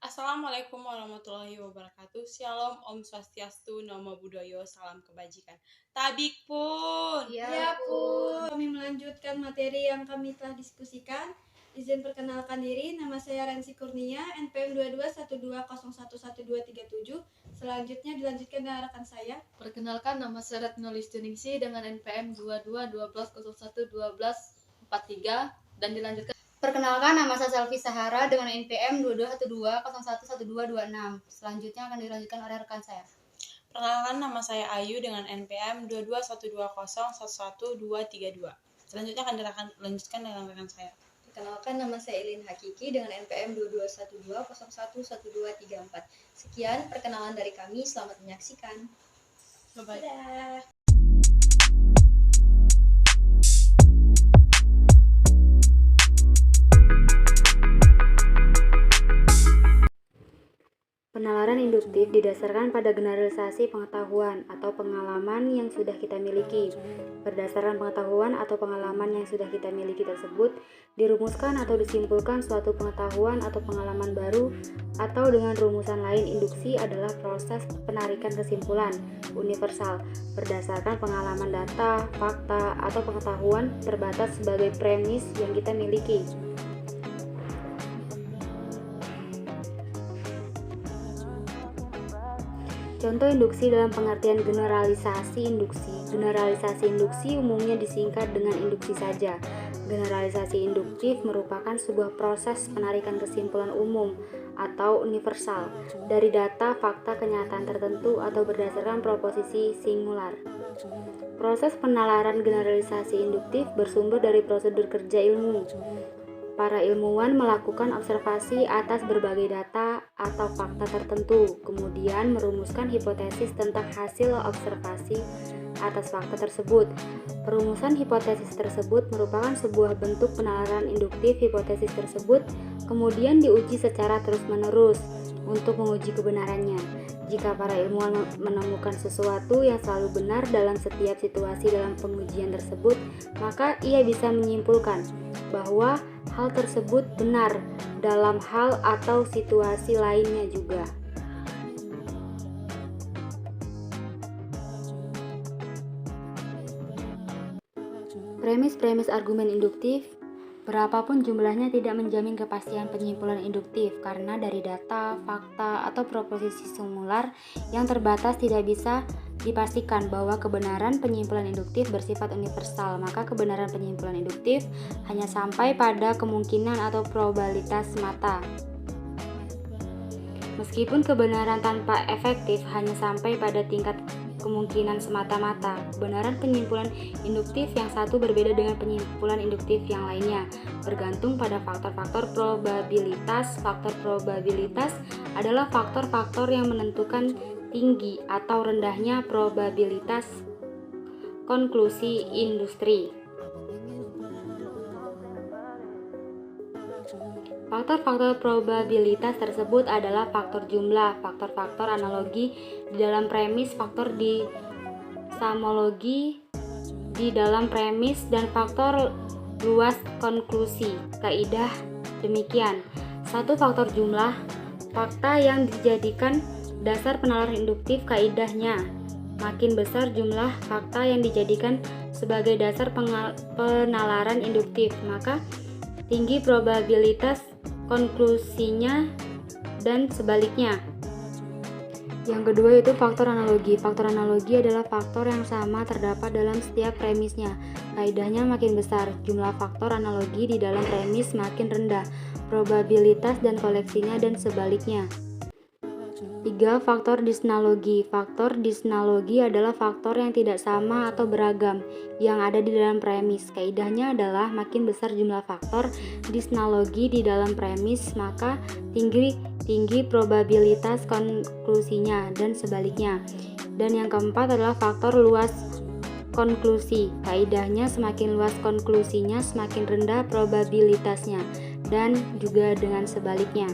Assalamualaikum warahmatullahi wabarakatuh. Shalom, Om Swastiastu, Namo Buddhaya, salam kebajikan. Tabik pun. Ya pun. Kami melanjutkan materi yang kami telah diskusikan. Izin perkenalkan diri, nama saya Rensi Kurnia, NPM 2212011237. Selanjutnya dilanjutkan dengan rekan saya. Perkenalkan, nama saya Retnolis Juningsi dengan NPM 2212011243 dan dilanjutkan. Perkenalkan, nama saya Selvi Sahara dengan NPM 2212011226. Selanjutnya akan dilanjutkan oleh rekan saya. Perkenalkan, nama saya Ayu dengan NPM 2212011232. Selanjutnya akan dilanjutkan dengan rekan saya. Perkenalkan, nama saya Elin Hakiki dengan NPM 2212011234. Sekian perkenalan dari kami, selamat menyaksikan. Bye-bye. Penalaran induktif didasarkan pada generalisasi pengetahuan atau pengalaman yang sudah kita miliki. Berdasarkan pengetahuan atau pengalaman yang sudah kita miliki tersebut, dirumuskan atau disimpulkan suatu pengetahuan atau pengalaman baru, atau dengan rumusan lain, induksi adalah proses penarikan kesimpulan universal berdasarkan pengalaman data, fakta, atau pengetahuan terbatas sebagai premis yang kita miliki. Contoh induksi dalam pengertian generalisasi induksi. Generalisasi induksi umumnya disingkat dengan induksi saja. Generalisasi induktif merupakan sebuah proses penarikan kesimpulan umum atau universal dari data, fakta, kenyataan tertentu atau berdasarkan proposisi singular. Proses penalaran generalisasi induktif bersumber dari prosedur kerja ilmu. Para ilmuwan melakukan observasi atas berbagai data atau fakta tertentu, kemudian merumuskan hipotesis tentang hasil observasi atas fakta tersebut. Perumusan hipotesis tersebut merupakan sebuah bentuk penalaran induktif hipotesis tersebut, kemudian diuji secara terus-menerus untuk menguji kebenarannya. Jika para ilmuwan menemukan sesuatu yang selalu benar dalam setiap situasi dalam pengujian tersebut, maka ia bisa menyimpulkan bahwa hal tersebut benar dalam hal atau situasi lainnya juga. Premis-premis argumen induktif, berapapun jumlahnya, tidak menjamin kepastian penyimpulan induktif karena dari data, fakta, atau proposisi singular yang terbatas tidak bisa dipastikan bahwa kebenaran penyimpulan induktif bersifat universal. Maka kebenaran penyimpulan induktif hanya sampai pada kemungkinan atau probabilitas semata. Meskipun kebenaran tanpa efektif hanya sampai pada tingkat kemungkinan semata-mata, kebenaran penyimpulan induktif yang satu berbeda dengan penyimpulan induktif yang lainnya, bergantung pada faktor-faktor probabilitas. Faktor probabilitas adalah faktor-faktor yang menentukan tinggi atau rendahnya probabilitas konklusi industri. Faktor-faktor probabilitas tersebut adalah faktor jumlah, faktor-faktor analogi di dalam premis, faktor disamologi di dalam premis, dan faktor luas konklusi. Kaidah demikian: satu faktor jumlah fakta yang dijadikan dasar penalaran induktif. Kaidahnya, makin besar jumlah fakta yang dijadikan sebagai dasar penalaran induktif, maka tinggi probabilitas konklusinya, dan sebaliknya. Yang kedua yaitu faktor analogi. Faktor analogi adalah faktor yang sama terdapat dalam setiap premisnya. Kaidahnya, makin besar jumlah faktor analogi di dalam premis, makin rendah probabilitas dan koleksinya, dan sebaliknya. 3. Faktor disanalogi. Faktor disanalogi adalah faktor yang tidak sama atau beragam yang ada di dalam premis. Kaidahnya adalah makin besar jumlah faktor disanalogi di dalam premis, maka tinggi probabilitas konklusinya, dan sebaliknya. Dan yang keempat adalah faktor luas konklusi. Kaidahnya, semakin luas konklusinya, semakin rendah probabilitasnya, dan juga dengan sebaliknya.